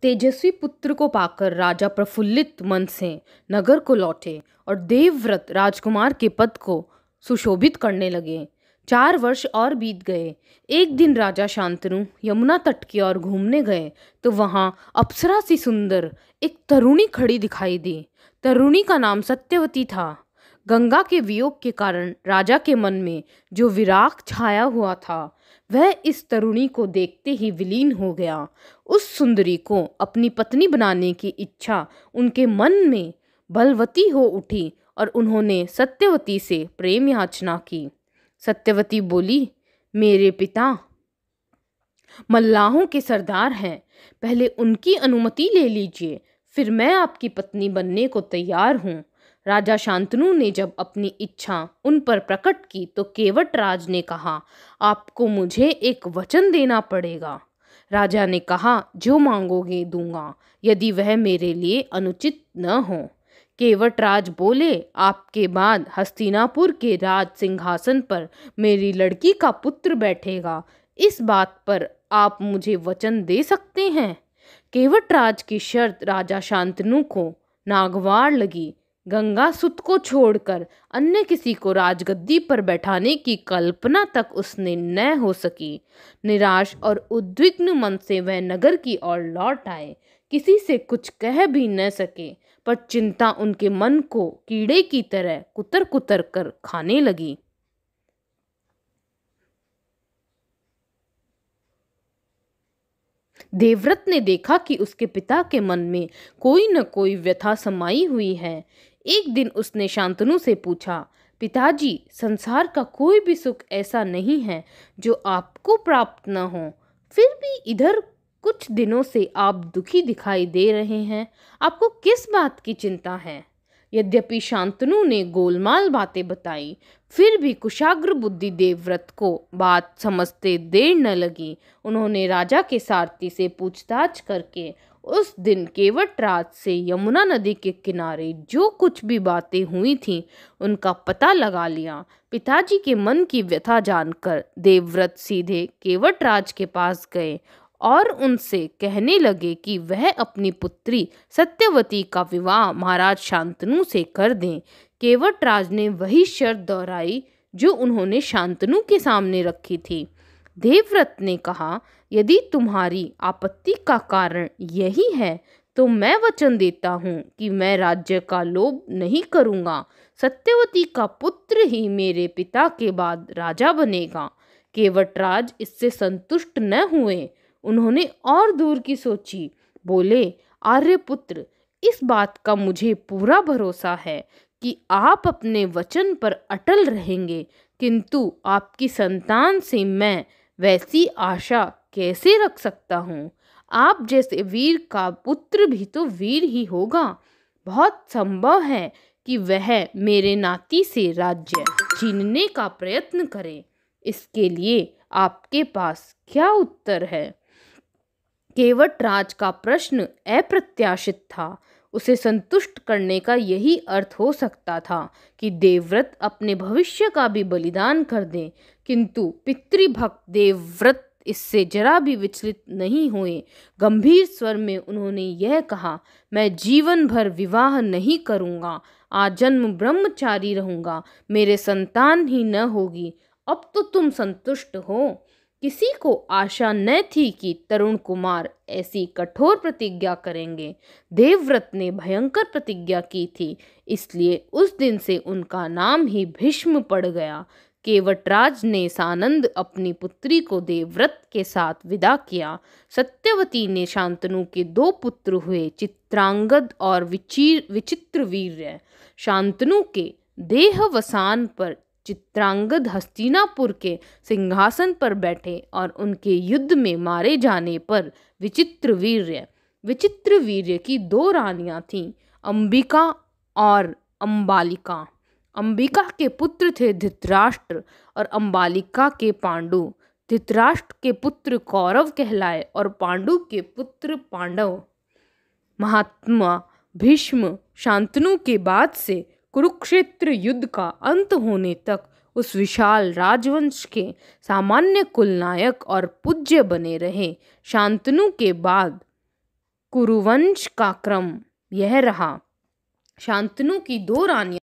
तेजस्वी पुत्र को पाकर राजा प्रफुल्लित मन से नगर को लौटे और देवव्रत राजकुमार के पद को सुशोभित करने लगे। 4 वर्ष और बीत गए। एक दिन राजा शांतनु यमुना तट की ओर घूमने गए तो वहां अप्सरा सी सुंदर एक तरुणी खड़ी दिखाई दी। तरुणी का नाम सत्यवती था। गंगा के वियोग के कारण राजा के मन में जो विराग छाया हुआ था वह इस तरुणी को देखते ही विलीन हो गया। उस सुंदरी को अपनी पत्नी बनाने की इच्छा उनके मन में बलवती हो उठी और उन्होंने सत्यवती से प्रेम याचना की। सत्यवती बोली, मेरे पिता मल्लाहों के सरदार हैं, पहले उनकी अनुमति ले लीजिए, फिर मैं आपकी पत्नी बनने को तैयार हूँ। राजा शांतनु ने जब अपनी इच्छा उन पर प्रकट की तो केवटराज ने कहा, आपको मुझे एक वचन देना पड़ेगा। राजा ने कहा, जो मांगोगे दूंगा, यदि वह मेरे लिए अनुचित न हो। केवटराज बोले, आपके बाद हस्तिनापुर के राज सिंहासन पर मेरी लड़की का पुत्र बैठेगा। इस बात पर आप मुझे वचन दे सकते हैं। केवटराज की शर्त राजा शांतनु को नागवार लगी। गंगा सुत को छोड़कर अन्य किसी को राजगद्दी पर बैठाने की कल्पना तक उसने न हो सकी। निराश और उद्विग्न मन से वह नगर की ओर लौट आए। किसी से कुछ कह भी न सके, पर चिंता उनके मन को कीड़े की तरह कुतर कुतर कर खाने लगी। देवव्रत ने देखा कि उसके पिता के मन में कोई न कोई व्यथा समाई हुई है। एक दिन उसने शांतनु से पूछा, पिताजी, संसार का कोई भी सुख ऐसा नहीं है जो आपको प्राप्त न हो, फिर भी इधर कुछ दिनों से आप दुखी दिखाई दे रहे हैं। आपको किस बात की चिंता है? यद्यपि शांतनु ने गोलमाल बातें बताई, फिर भी कुशाग्र बुद्धि देवव्रत को बात समझते देर न लगी। उन्होंने राजा के सारथी से पूछताछ करके उस दिन केवटराज से यमुना नदी के किनारे जो कुछ भी बातें हुई थीं उनका पता लगा लिया। पिताजी के मन की व्यथा जानकर देवव्रत सीधे केवटराज के पास गए और उनसे कहने लगे कि वह अपनी पुत्री सत्यवती का विवाह महाराज शांतनु से कर दें। केवटराज ने वही शर्त दोहराई जो उन्होंने शांतनु के सामने रखी थी। देवव्रत ने कहा, यदि तुम्हारी आपत्ति का कारण यही है तो मैं वचन देता हूँ कि मैं राज्य का लोभ नहीं करूँगा। सत्यवती का पुत्र ही मेरे पिता के बाद राजा बनेगा। केवटराज इससे संतुष्ट न हुए। उन्होंने और दूर की सोची। बोले, आर्यपुत्र, इस बात का मुझे पूरा भरोसा है कि आप अपने वचन पर अटल रहेंगे, किंतु आपकी संतान से मैं वैसी आशा कैसे रख सकता हूँ? आप जैसे वीर का पुत्र भी तो वीर ही होगा। बहुत संभव है कि वह मेरे नाती से राज्य छीनने का प्रयत्न करे। इसके लिए आपके पास क्या उत्तर है? केवटराज का प्रश्न अप्रत्याशित था। उसे संतुष्ट करने का यही अर्थ हो सकता था कि देवव्रत अपने भविष्य का भी बलिदान कर दें, किंतु पितृभक्त देवव्रत इससे जरा भी विचलित नहीं हुए। गंभीर स्वर में उन्होंने यह कहा, मैं जीवन भर विवाह नहीं करूँगा, आजन्म ब्रह्मचारी रहूँगा, मेरे संतान ही न होगी। अब तो तुम संतुष्ट हो। किसी को आशा न थी कि तरुण कुमार ऐसी कठोर प्रतिज्ञा करेंगे। देवव्रत ने भयंकर प्रतिज्ञा की थी, इसलिए उस दिन से उनका नाम ही भीष्म पड़ गया। केवटराज ने सानंद अपनी पुत्री को देवव्रत के साथ विदा किया। सत्यवती ने शांतनु के 2 पुत्र हुए, चित्रांगद और विचित्रवीर्य। शांतनु के देहावसान पर चित्रांगद हस्तिनापुर के सिंहासन पर बैठे और उनके युद्ध में मारे जाने पर विचित्रवीर्य की 2 रानियां थीं, अंबिका और अंबालिका। अंबिका के पुत्र थे धृतराष्ट्र और अंबालिका के पांडु। धृतराष्ट्र के पुत्र कौरव कहलाए और पांडु के पुत्र पांडव। महात्मा भीष्म शांतनु के बाद से कुरुक्षेत्र युद्ध का अंत होने तक उस विशाल राजवंश के सामान्य कुलनायक और पूज्य बने रहे। शांतनु के बाद कुरुवंश का क्रम यह रहा। शांतनु की 2 रानियां